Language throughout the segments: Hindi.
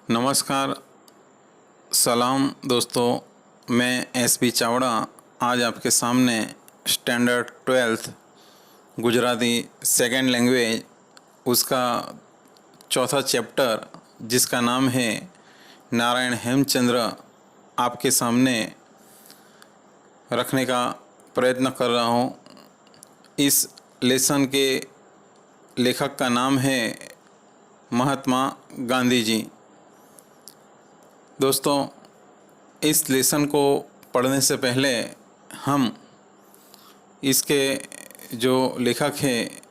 नमस्कार, सलाम दोस्तों। मैं एसपी चावड़ा आज आपके सामने standard 12th Gujarati second language उसका चौथा चैप्टर जिसका नाम है नारायण हेमचंद्र आपके सामने रखने का प्रयत्न कर रहा हूँ। इस लेसन के लेखक का नाम है महात्मा गांधी जी। दोस्तों, इस लेसन को पढ़ने से पहले हम इसके जो लेखक हैं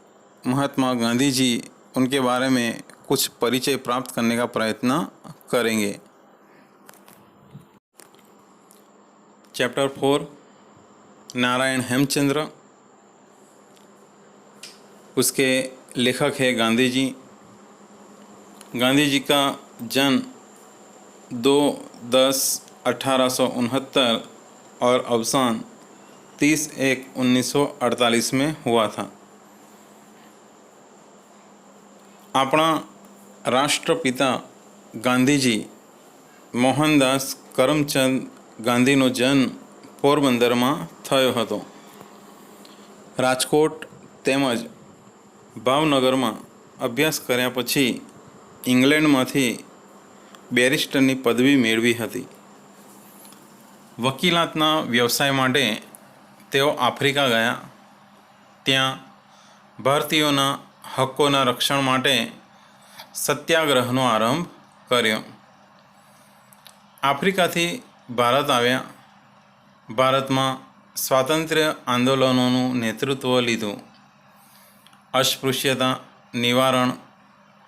महात्मा गांधी जी उनके बारे में कुछ परिचय प्राप्त करने का प्रयत्न करेंगे। चैप्टर 4 नारायण हेमचंद्र, उसके लेखक है गांधी जी। गांधी जी का जन्म 2/10/1869 और अवसान 30/1/1948 में हुआ था। अपना राष्ट्रपिता गांधी जी मोहनदास करमचंद गांधीનો जन्म પોરબંદરમાં થયો હતો। રાજકોટ તેમજ ભાવનગરમાં અભ્યાસ કર્યા પછી ઇંગ્લેન્ડમાંથી બેરિસ્ટરની પદવી મેળવી હતી। વકીલાતના વ્યવસાય માટે તેઓ આફ્રિકા ગયા। ત્યાં ભારતીયોના હકોના રક્ષણ માટે સત્યાગ્રહનો આરંભ કર્યો। આફ્રિકાથી ભારત આવ્યા। ભારતમાં સ્વાતંત્ર્ય આંદોલનોનું નેતૃત્વ લીધું। અસ્પૃશ્યતા નિવારણ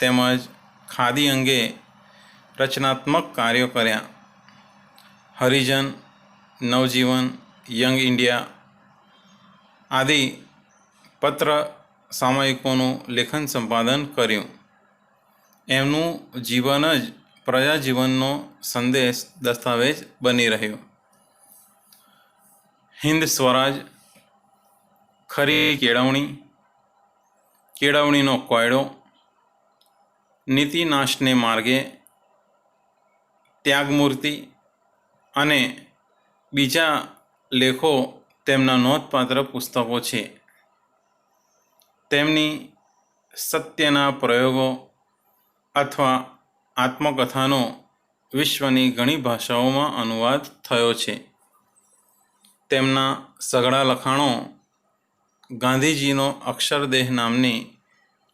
તેમજ ખાદી અંગે રચનાત્મક કાર્યો કર્યા। હરિજન, નવજીવન, યંગ ઇન્ડિયા આદિ પત્ર સામયિકોનું લેખન સંપાદન કર્યું। એમનું જીવન જ પ્રજાજીવનનો સંદેશ દસ્તાવેજ બની રહ્યો। હિન્દ સ્વરાજ, ખરી કેળવણી, કેળવણીનો કોયડો, નીતિનાશને માર્ગે, ત્યાગમૂર્તિ અને બીજા લેખો તેમના નોંધપાત્ર પુસ્તકો છે। તેમની સત્યના પ્રયોગો અથવા આત્મકથાનો વિશ્વની ઘણી ભાષાઓમાં અનુવાદ થયો છે। તેમના સઘળા લખાણો ગાંધીજીનો અક્ષરદેહ નામની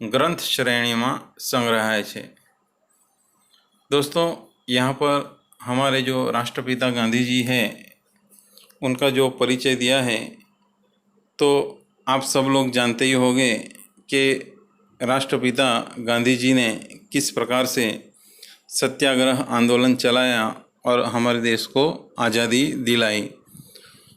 ग्रंथ श्रेणी में संग्रहाय है। दोस्तों, यहाँ पर हमारे जो राष्ट्रपिता गांधी जी हैं उनका जो परिचय दिया है, तो आप सब लोग जानते ही होंगे कि राष्ट्रपिता गांधी जी ने किस प्रकार से सत्याग्रह आंदोलन चलाया और हमारे देश को आज़ादी दिलाई।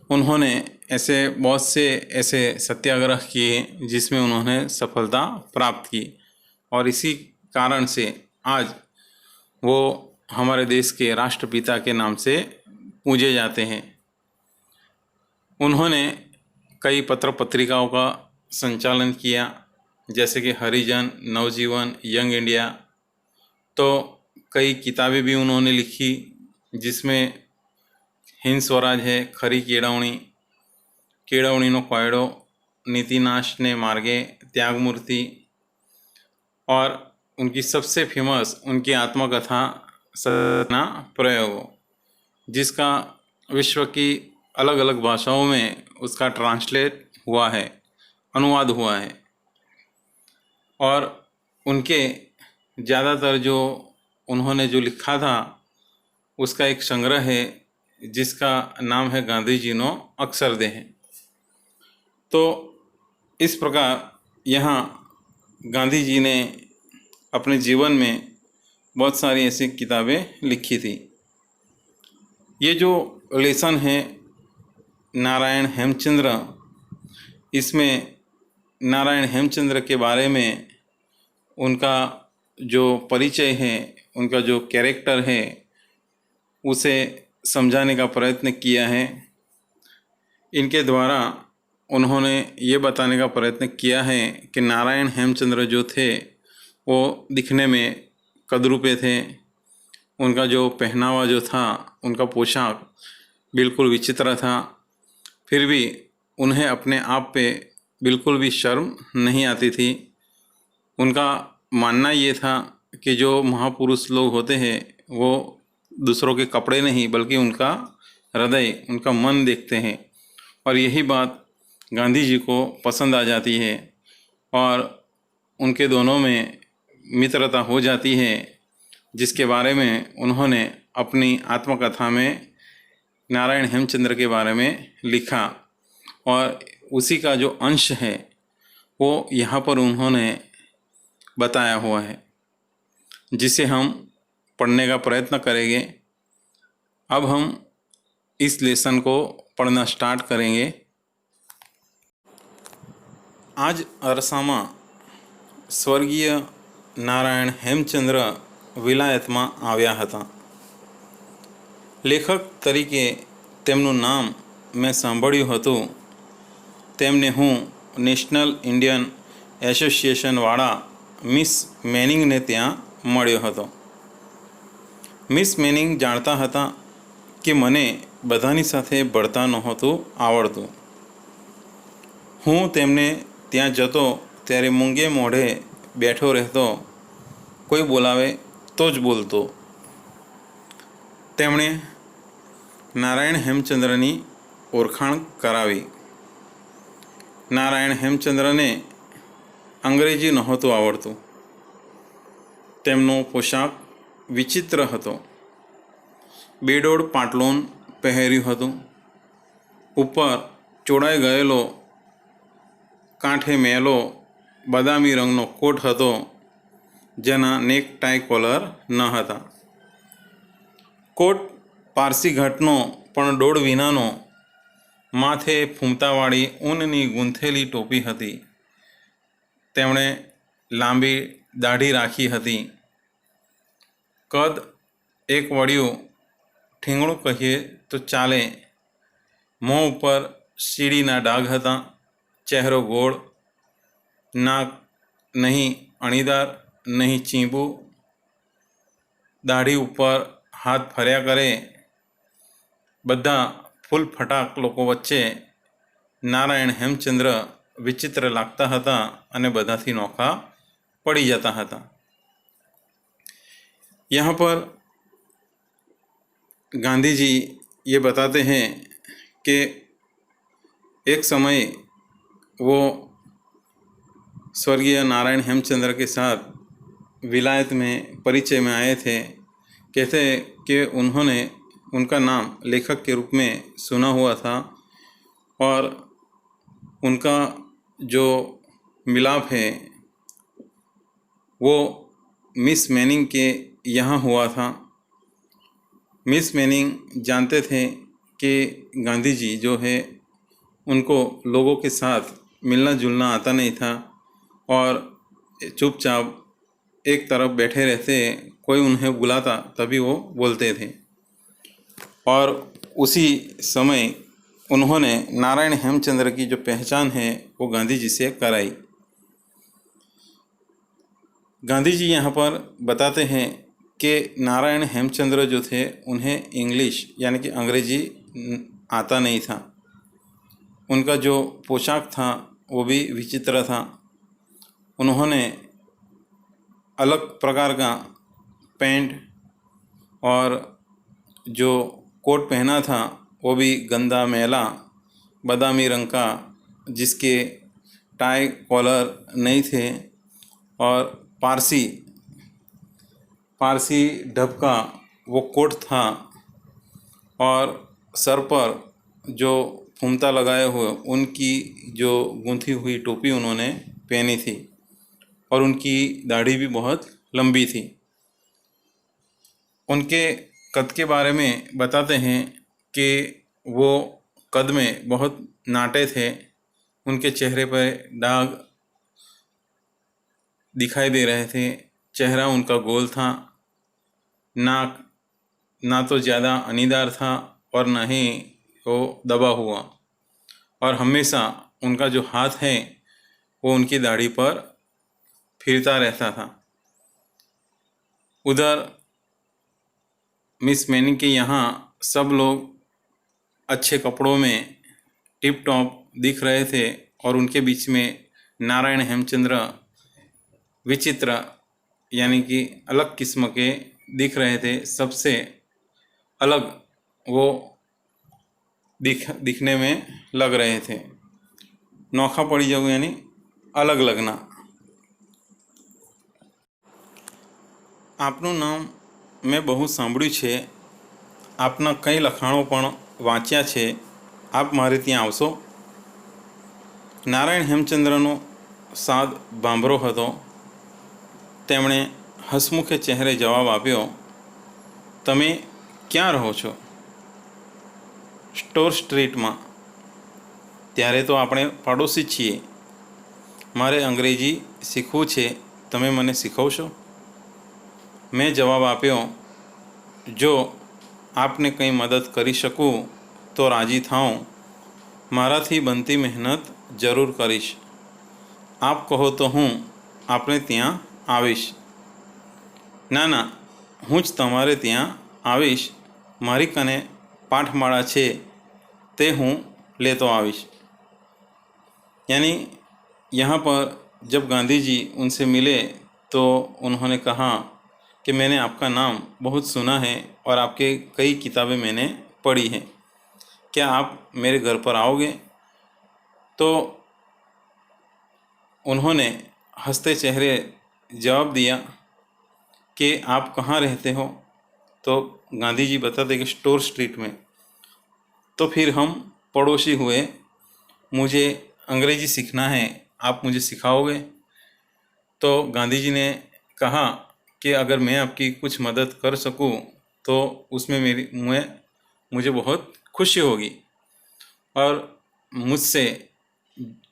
उन्होंने ऐसे बहुत से ऐसे सत्याग्रह किए जिसमें उन्होंने सफलता प्राप्त की और इसी कारण से आज वो हमारे देश के राष्ट्रपिता के नाम से पूजे जाते हैं। उन्होंने कई पत्र पत्रिकाओं का संचालन किया, जैसे कि हरिजन, नवजीवन, यंग इंडिया। तो कई किताबें भी उन्होंने लिखी जिसमें हिंद स्वराज है, खरी केळवणी, केळवणीनो कोयडो, नीतिनाशने मार्गे, त्यागमूर्ति और उनकी सबसे फेमस उनकी आत्मकथा सत्याग्रहना प्रयोगों, जिसका विश्व की अलग अलग भाषाओं में उसका ट्रांसलेट हुआ है, अनुवाद हुआ है। और उनके ज़्यादातर जो उन्होंने जो लिखा था उसका एक संग्रह है जिसका नाम है गांधी जी नो अक्षरदेह। तो इस प्रकार यहाँ गांधी जी ने अपने जीवन में बहुत सारी ऐसी किताबें लिखी थी। ये जो लेसन है नारायण हेमचंद्र, इसमें नारायण हेमचंद्र के बारे में उनका जो परिचय है, उनका जो कैरेक्टर है, उसे समझाने का प्रयत्न किया है। इनके द्वारा उन्होंने ये बताने का प्रयत्न किया है कि नारायण हेमचंद्र जो थे वो दिखने में कदरूपे थे, उनका जो पहनावा जो था, उनका पोशाक बिल्कुल विचित्र था। फिर भी उन्हें अपने आप पे बिल्कुल भी शर्म नहीं आती थी। उनका मानना ये था कि जो महापुरुष लोग होते हैं वो दूसरों के कपड़े नहीं बल्कि उनका हृदय, उनका मन देखते हैं। और यही बात गांधी जी को पसंद आ जाती है और उनके दोनों में मित्रता हो जाती है, जिसके बारे में उन्होंने अपनी आत्मकथा में नारायण हेमचंद्र के बारे में लिखा। और उसी का जो अंश है वो यहाँ पर उन्होंने बताया हुआ है, जिसे हम पढ़ने का प्रयत्न करेंगे। अब हम इस लेसन को पढ़ना स्टार्ट करेंगे। आज अरसामा સ્વર્ગીય નારાયણ હેમચંદ્ર વિલાયતમાં આવ્યા હતા. લેખક તરીકે તેમનું નામ મેં સાંભળ્યું હતું. તેમને હું નેશનલ ઇન્ડિયન એસોસિએશનવાળા મિસ મેનિંગને ત્યાં મળ્યો હતો. મિસ મેનિંગ જાણતા હતા કે મને બધાની સાથે ભળતા નહોતું આવડતું. હું તેમને ત્યાં જતો ત્યારે મૂંગે મોઢે બેઠો રહેતો, કોઈ બોલાવે તો જ બોલતો. તેમણે નારાયણ હેમચંદ્રની ઓળખાણ કરાવી. નારાયણ હેમચંદ્રને અંગ્રેજી નહોતું આવડતું. તેમનો પોશાક વિચિત્ર હતો. બેડોળ પાટલુન પહેર્યું હતું. ઉપર ચોડાઈ ગયેલો કાંઠે મેલો બદામી રંગનો કોટ હતો, જેના નેક ટાઈ કોલર ન હતા. કોટ પારસી ઘાટનો પણ દોડ વિનાનો, માથે ફૂમતાવાળી ઊનની ગૂંથેલી ટોપી હતી. તેમણે લાંબી દાઢી રાખી હતી. કદ એક વળિયું, ઠીંગણું કહીએ તો ચાલે. મોં ઉપર સીડીના ડાઘ હતા. ચહેરો ગોળ, નાક નહીં અણીદાર નહીં ચીંબું. દાઢી ઉપર હાથ ફર્યા કરે. બધા ફૂલ ફટાક લોકો વચ્ચે નારાયણ હેમચંદ્ર વિચિત્ર લાગતા હતા અને બધાથી નોખા પડી જતા હતા. यहाँ पर गांधी जी ये बताते हैं कि एक समय वो स्वर्गीय नारायण हेमचंद्र के साथ विलायत में परिचय में आए थे. कहते हैं कि उन्होंने उनका नाम लेखक के रूप में सुना हुआ था और उनका जो मिलाप है वो मिस मैनिंग के यहाँ हुआ था. मिस मैनिंग जानते थे कि गांधी जी जो है उनको लोगों के साथ मिलना जुलना आता नहीं था और चुपचाप एक तरफ बैठे रहते. कोई उन्हें बुलाता तभी वो बोलते थे. और उसी समय उन्होंने नारायण हेमचंद्र की जो पहचान है वो गांधी जी से कराई. गांधी जी यहाँ पर बताते हैं कि नारायण हेमचंद्र जो थे उन्हें इंग्लिश यानी कि अंग्रेजी आता नहीं था. उनका जो पोशाक था वो भी विचित्र था. उन्होंने अलग प्रकार का पैंट और जो कोट पहना था वो भी गंदा मैला बादामी रंग का, जिसके टाई कॉलर नहीं थे और पारसी ढब का वो कोट था और सर पर जो फूमता लगाए हुए उनकी जो गूंथी हुई टोपी उन्होंने पहनी थी और उनकी दाढ़ी भी बहुत लंबी थी. उनके कद के बारे में बताते हैं कि वो कद में बहुत नाटे थे. उनके चेहरे पर दाग दिखाई दे रहे थे. चेहरा उनका गोल था. नाक ना तो ज़्यादा अनीदार था और ना ही वो दबा हुआ. और हमेशा उनका जो हाथ है वो उनकी दाढ़ी पर फिरता रहता था. उधर मिस मैनी के यहाँ सब लोग अच्छे कपड़ों में टिप टॉप दिख रहे थे और उनके बीच में नारायण हेमचंद्र विचित्र यानी कि अलग किस्म के दिख रहे थे। सबसे अलग वो दिखने में लग रहे थे। नोखा पड़ी जगह यानी अलग लगना। આપનું નામ મેં બહુ સાંભળ્યું છે, આપના કઈ લખાણો પણ વાંચ્યા છે, આપ મારે ત્યાં આવશો? નારાયણ હેમચંદ્રનો સાદ ભાંભરો હતો। તેમણે હસમુખે ચહેરે જવાબ આપ્યો, તમે ક્યાં રહો છો? સ્ટોર સ્ટ્રીટમાં। ત્યારે તો આપણે પડોશી છીએ। મારે અંગ્રેજી શીખવું છે, તમે મને શીખવશો? મેં જવાબ આપ્યો, જો આપને કંઈ મદદ કરી શકું તો રાજી થાઉં। મારાથી બનતી મહેનત જરૂર કરીશ। આપ કહો તો હું આપને ત્યાં આવીશ। ના ના, હું જ તમારે ત્યાં આવીશ। મારી કને પાઠમાળા છે તે હું लेतो आविश। यानी यहाँ पर जब गांधी जी उनसे मिले तो उन्होंने कहा कि मैंने आपका नाम बहुत सुना है और आपके कई किताबें मैंने पढ़ी हैं, क्या आप मेरे घर पर आओगे? तो उन्होंने हंसते चेहरे जवाब दिया कि आप कहाँ रहते हो? तो गांधी जी बताते कि स्टोर स्ट्रीट में। तो फिर हम पड़ोसी हुए। मुझे अंग्रेजी सीखना है, आप मुझे सिखाओगे? तो गांधी जी ने कहा कि अगर मैं आपकी कुछ मदद कर सकूं तो उसमें मुझे बहुत खुशी होगी और मुझसे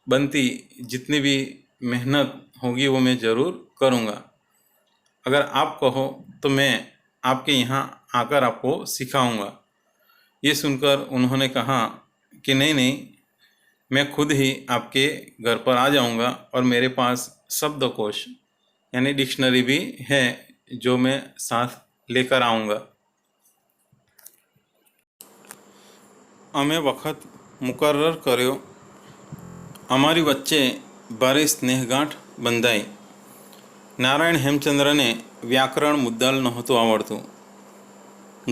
बनती जितनी भी मेहनत होगी वो मैं ज़रूर करूँगा। अगर आप कहो तो मैं आपके यहाँ आकर आपको सिखाऊंगा। ये सुनकर उन्होंने कहा कि नहीं नहीं, मैं खुद ही आपके घर पर आ जाऊंगा और मेरे पास शब्दकोश यानी डिक्शनरी भी है जो मैं साथ लेकर आऊँगा। અમે વખત મુકર્રર કર્યો। અમારી વચ્ચે ભારે સ્નેહગાંઠ બંધાઈ। નારાયણ હેમચંદ્રને વ્યાકરણ મુદ્દલ નહોતું આવડતું।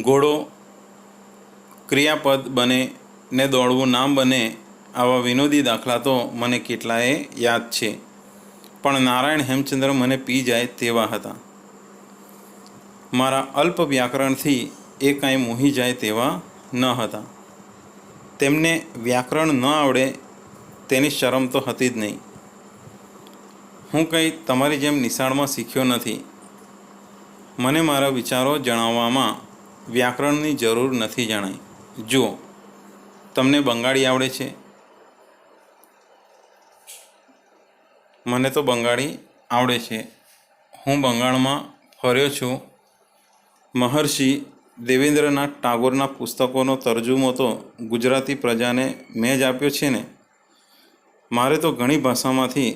ઘોડો ક્રિયાપદ બને ને દોડવું નામ બને આવા વિનોદી દાખલા તો મને કેટલાય યાદ છે, પણ નારાયણ હેમચંદ્ર મને પી જાય તેવા હતા। મારા અલ્પ વ્યાકરણથી એ કાંઈ મોહી જાય તેવા ન હતા। તેમને વ્યાકરણ ન આવડે તેની શરમ તો હતી જ નહીં। હું કંઈ તમારી જેમ નિશાળમાં શીખ્યો નથી। મને મારા વિચારો જણાવવામાં વ્યાકરણની જરૂર નથી જણાઈ। જુઓ, તમને બંગાળી આવડે છે? મને તો બંગાળી આવડે છે। હું બંગાળમાં ફર્યો છું। મહર્ષિ દેવેન્દ્રનાથ ટાગોરના પુસ્તકોનો તર્જુમો તો ગુજરાતી પ્રજાને મેં જ આપ્યો છે ને। મારે તો ઘણી ભાષામાંથી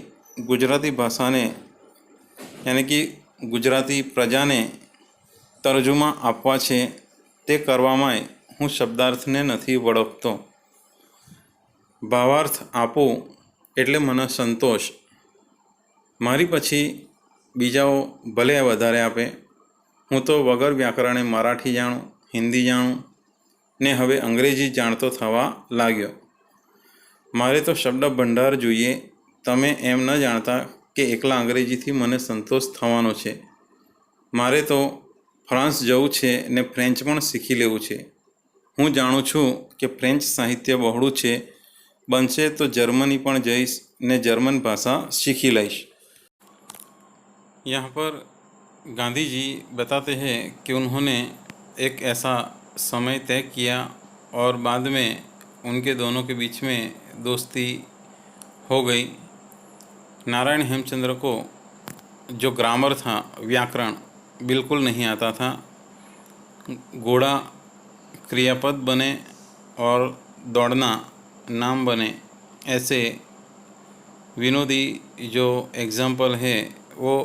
ગુજરાતી ભાષાને યાની કે ગુજરાતી પ્રજાને તર્જુમા આપવા છે। તે કરવામાં હું શબ્દાર્થને નથી વળગતો। ભાવાર્થ આપું એટલે મને સંતોષ। મારી પછી બીજાઓ ભલે વધારે આપે। હું તો વગર વ્યાકરણે મરાઠી જાણું, હિન્દી જાણું ને હવે અંગ્રેજી જાણતો થવા લાગ્યો। મારે તો શબ્દ ભંડાર જોઈએ। તમે એમ ન જાણતા કે એકલા અંગ્રેજીથી મને સંતોષ થવાનો છે। મારે તો ફ્રાન્સ જવું છે ને ફ્રેન્ચ પણ શીખી લેવું છે। હું જાણું છું કે ફ્રેન્ચ સાહિત્ય બહોળું છે। બનશે તો જર્મની પણ જઈશ ને જર્મન ભાષા सीखी લઈશ। यहाँ पर गांधी जी बताते हैं कि उन्होंने एक ऐसा समय तय किया और बाद में उनके दोनों के बीच में दोस्ती हो गई। नारायण हेमचंद्र को जो ग्रामर था, व्याकरण बिल्कुल नहीं आता था। घोड़ा क्रियापद बने और दौड़ना नाम बने, ऐसे विनोदी जो एग्जाम्पल है वो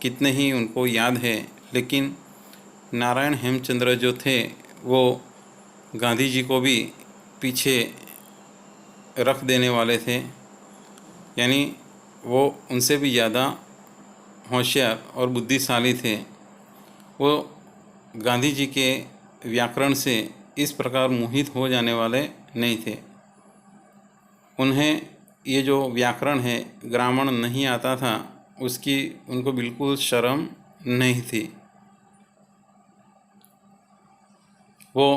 कितने ही उनको याद है, लेकिन नारायण हेमचंद्र जो थे वो गांधी जी को भी पीछे रख देने वाले थे, यानी वो उनसे भी ज़्यादा होशियार और बुद्धिशाली थे। वो गांधी जी के व्याकरण से इस प्रकार मोहित हो जाने वाले नहीं थे। उन्हें ये जो व्याकरण है, ग्रामर नहीं आता था, उसकी उनको बिल्कुल शर्म नहीं थी। वो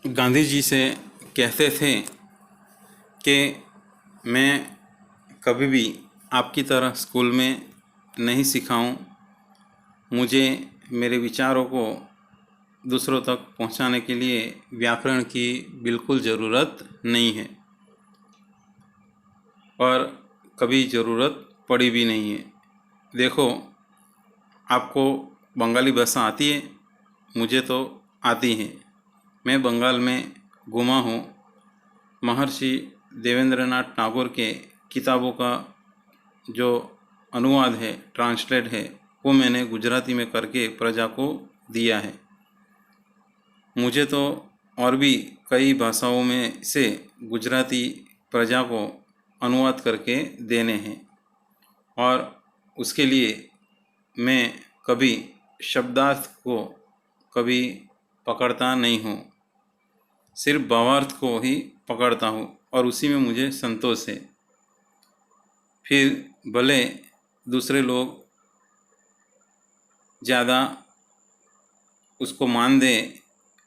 गांधी जी से कहते थे कि मैं कभी भी आपकी तरह स्कूल में नहीं सिखाऊं, मुझे मेरे विचारों को दूसरों तक पहुंचाने के लिए व्याकरण की बिल्कुल ज़रूरत नहीं है और कभी ज़रूरत पड़ी भी नहीं है। देखो, आपको बंगाली भाषा आती है, मुझे तो आती है। मैं बंगाल में घूमा हूँ। महर्षि देवेंद्रनाथ टैगोर के किताबों का जो अनुवाद है, ट्रांसलेट है, वो मैंने गुजराती में करके प्रजा को दिया है। मुझे तो और भी कई भाषाओं में से गुजराती प्रजा को अनुवाद करके देने हैं और उसके लिए मैं कभी शब्दार्थ को कभी पकड़ता नहीं हूँ, सिर्फ भावार्थ को ही पकड़ता हूँ और उसी में मुझे संतोष है। फिर भले दूसरे लोग ज़्यादा उसको मान दें,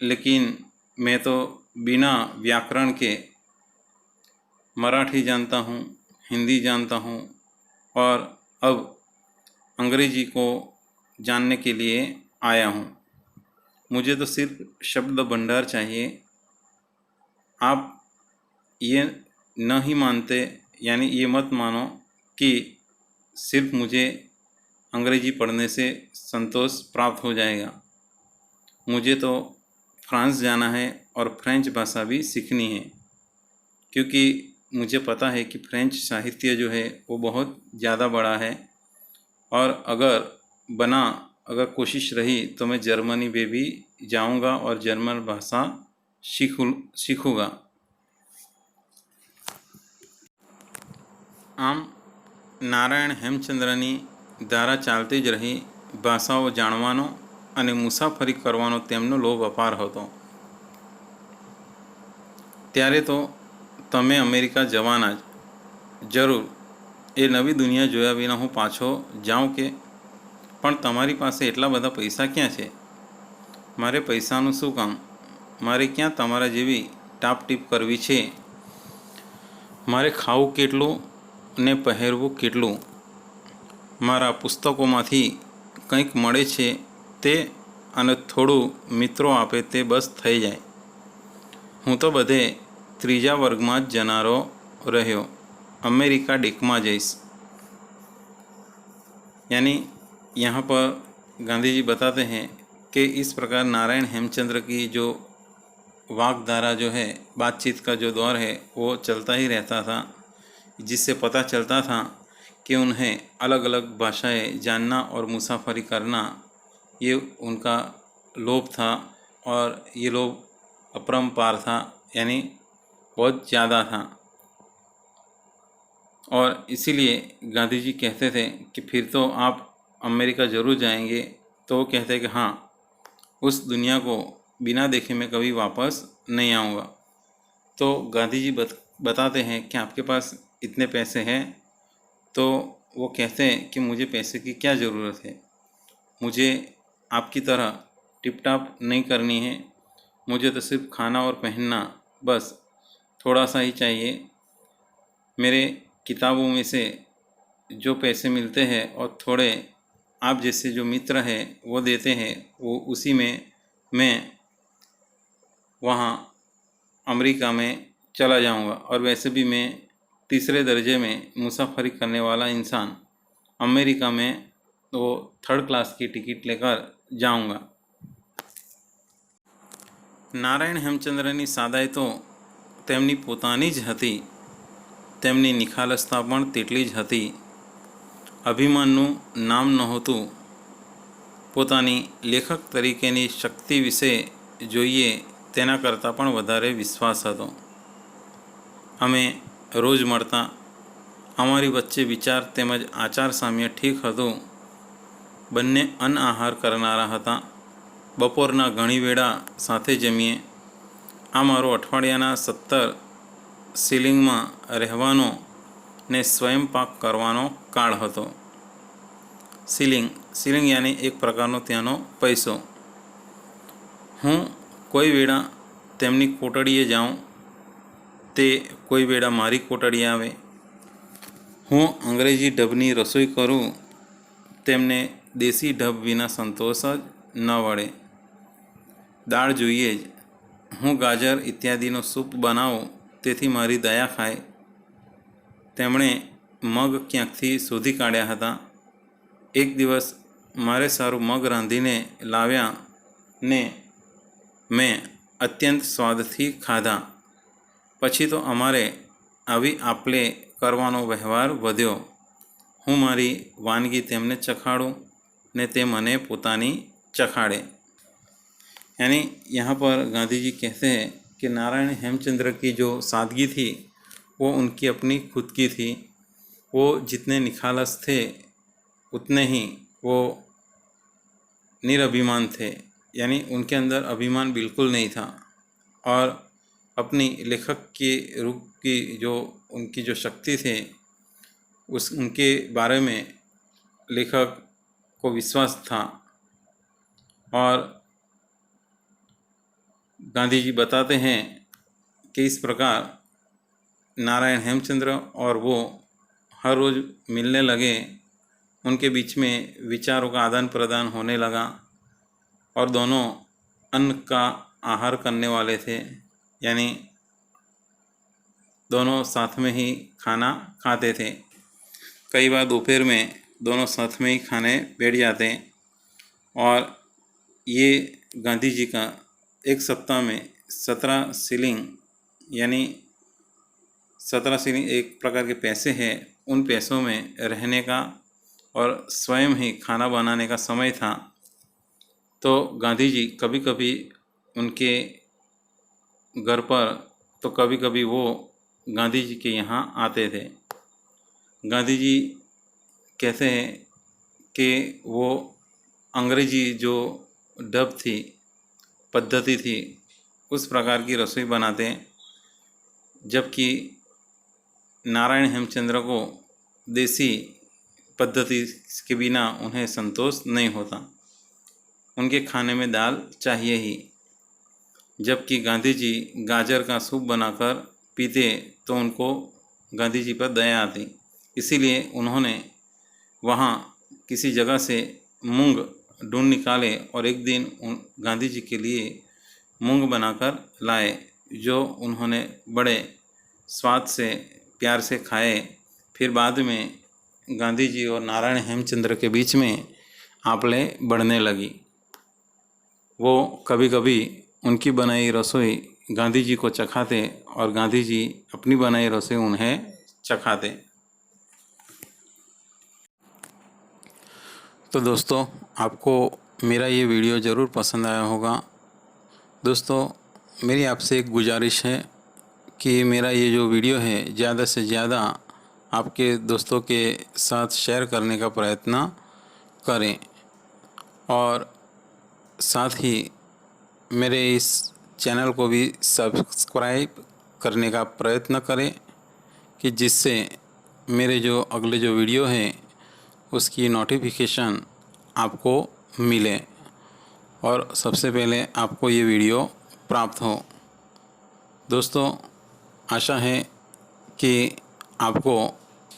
लेकिन मैं तो बिना व्याकरण के मराठी जानता हूँ, हिंदी जानता हूँ और अब अंग्रेजी को जानने के लिए आया हूँ। मुझे तो सिर्फ शब्द भंडार चाहिए। आप ये न ही मानते, यानी ये मत मानो कि सिर्फ मुझे अंग्रेजी पढ़ने से संतोष प्राप्त हो जाएगा। मुझे तो फ्रांस जाना है और फ्रेंच भाषा भी सीखनी है, क्योंकि मुझे पता है कि फ्रेंच साहित्य जो है वो बहुत ज़्यादा बड़ा है और अगर कोशिश रही तो मैं जर्मनी में भी जाऊंगा और जर्मन भाषा શીખूँगा। આમ નારાયણ હેમચંદ્રની ધારા ચાલતી જ રહી। ભાષાઓ જાણવાનો અને મુસાફરી કરવાનો તેમનો લોભ અપાર હતો। ત્યારે તો તમે અમેરિકા જવાના જ, જરૂર। એ નવી દુનિયા જોયા વિના હું પાછો જાઉં કે? પણ તમારી પાસે એટલા બધા પૈસા ક્યાં છે? મારે પૈસાનું શું કામ? મારે ક્યાં તમારા જેવી ટાપટીપ કરવી છે? મારે ખાવું કેટલું ને પહેરવું કેટલું? મારા પુસ્તકોમાંથી કંઈક મળે છે તે અને થોડું મિત્રો આપે તે બસ થઈ જાય। હું તો બધે ત્રીજા વર્ગમાં જ જનારો રહ્યો। अमेरिका डेकमा जैस। यानी यहाँ पर गांधी जी बताते हैं कि इस प्रकार नारायण हेमचंद्र की जो वाकधारा जो है, बातचीत का जो दौर है, वो चलता ही रहता था, जिससे पता चलता था कि उन्हें अलग अलग भाषाएं जानना और मुसाफरी करना ये उनका लोभ था और ये लोभ अपरंपार था, यानी बहुत ज़्यादा था। और इसीलिए गांधी जी कहते थे कि फिर तो आप अमेरिका ज़रूर जाएंगे। तो वो कहते कि हाँ, उस दुनिया को बिना देखे मैं कभी वापस नहीं आऊँगा। तो गांधी जी बताते हैं कि आपके पास इतने पैसे हैं? तो वो कहते हैं कि मुझे पैसे की क्या ज़रूरत है, मुझे आपकी तरह टिप टाप नहीं करनी है, मुझे तो सिर्फ खाना और पहनना बस थोड़ा सा ही चाहिए। मेरे किताबों में से जो पैसे मिलते हैं और थोड़े आप जैसे जो मित्र हैं वो देते हैं, वो उसी में मैं वहाँ अमेरिका में चला जाऊँगा। और वैसे भी मैं तीसरे दर्जे में मुसाफरी करने वाला इंसान अमेरिका में तो थर्ड क्लास की टिकट लेकर जाऊँगा। નારાયણ હેમચંદ્રની સાદાઈ તો તેમની પોતાની જ હતી, તેમની નિખાલસતા પણ તેટલી જ હતી। અભિમાનનું નામ નહોતું, પોતાની લેખક તરીકેની શક્તિ વિશે જોઈએ તેના કરતાં પણ વધારે વિશ્વાસ હતો. અમે રોજ મળતા. અમારી વચ્ચે વિચાર તેમજ આચાર સામ્ય ઠીક હતું. બંને અન્ન આહાર કરનારા હતા. બપોરના ઘણી વેળા સાથે જમીએ. આ મારો અઠવાડિયાના 17 શિલિંગમાં રહેવાનો ને સ્વયં પાક કરવાનો કાળ હતો. શિલિંગ યાની એક પ્રકારનો ત્યાંનો પૈસો. હું કોઈ વેળા તેમની કોટડીએ જાઉં, તે કોઈ વેળા મારી કોટડીએ આવે. હું અંગ્રેજી ઢબની રસોઈ કરું, તેમને દેશી ઢબ વિના સંતોષ જ ન વળે. દાળ જોઈએ જ. હું ગાજર ઇત્યાદિનો સૂપ બનાવું, તેથી મારી દયા ખાય. તેમણે મગ ક્યાંકથી શોધી કાઢ્યા હતા. એક દિવસ મારે સારું મગ રાંધીને લાવ્યા ને મેં અત્યંત સ્વાદથી ખાધા. પછી તો અમારે આવી આપલે કરવાનો વ્યવહાર વધ્યો. હું મારી વાનગી તેમને ચખાડું ને તે મને પોતાની चखाड़े. यानी यहाँ पर गांधी जी कहते हैं कि नारायण हेमचंद्र की जो सादगी थी वो उनकी अपनी खुद की थी. वो जितने निखालस थे उतने ही वो निरभिमान थे. यानी उनके अंदर अभिमान बिल्कुल नहीं था. और अपनी लेखक के रूप की जो उनकी जो शक्ति थे उनके बारे में लेखक को विश्वास था. और गांधी जी बताते हैं कि इस प्रकार नारायण हेमचंद्र और वो हर रोज़ मिलने लगे. उनके बीच में विचारों का आदान प्रदान होने लगा और दोनों अन्न का आहार करने वाले थे. यानी दोनों साथ में ही खाना खाते थे. कई बार दोपहर में दोनों साथ में ही खाने बैठ जाते. और ये गांधी जी का एक सप्ताह में 17 शिलिंग यानी 17 शिलिंग एक प्रकार के पैसे हैं. उन पैसों में रहने का और स्वयं ही खाना बनाने का समय था. तो गांधी जी कभी कभी उनके घर पर तो कभी कभी वो गांधी जी के यहाँ आते थे. गांधी जी कहते हैं कि वो अंग्रेजी जो ढब थी, पद्धति थी, उस प्रकार की रसोई बनाते. जबकि नारायण हेमचंद्र को देसी पद्धति के बिना उन्हें संतोष नहीं होता. उनके खाने में दाल चाहिए ही. जबकि गांधी जी गाजर का सूप बनाकर पीते तो उनको गांधी जी पर दया आती. इसीलिए उन्होंने वहाँ किसी जगह से मूंग ढूंढ निकाले और एक दिन गांधी जी के लिए मूंग बनाकर लाए, जो उन्होंने बड़े स्वाद से प्यार से खाए. फिर बाद में गांधी जी और नारायण हेमचंद्र के बीच में आपले बढ़ने लगी. वो कभी कभी उनकी बनाई रसोई गांधी जी को चखाते और गांधी जी अपनी बनाई रसोई उन्हें चखाते. तो दोस्तों, आपको मेरा ये वीडियो ज़रूर पसंद आया होगा. दोस्तों, मेरी आपसे एक गुजारिश है कि मेरा ये जो वीडियो है ज़्यादा से ज़्यादा आपके दोस्तों के साथ शेयर करने का प्रयत्न करें. और साथ ही मेरे इस चैनल को भी सब्सक्राइब करने का प्रयत्न करें कि जिससे मेरे जो अगले जो वीडियो हैं उसकी नोटिफिकेशन आपको मिले और सबसे पहले आपको ये वीडियो प्राप्त हो. दोस्तों, आशा है कि आपको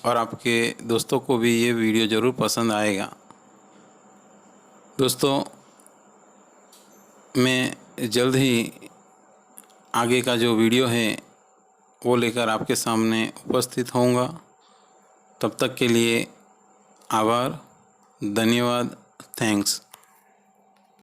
और आपके दोस्तों को भी ये वीडियो ज़रूर पसंद आएगा. दोस्तों, मैं जल्द ही आगे का जो वीडियो है वो लेकर आपके सामने उपस्थित होऊंगा. तब तक के लिए आभार, धन्यवाद, थैंक्स.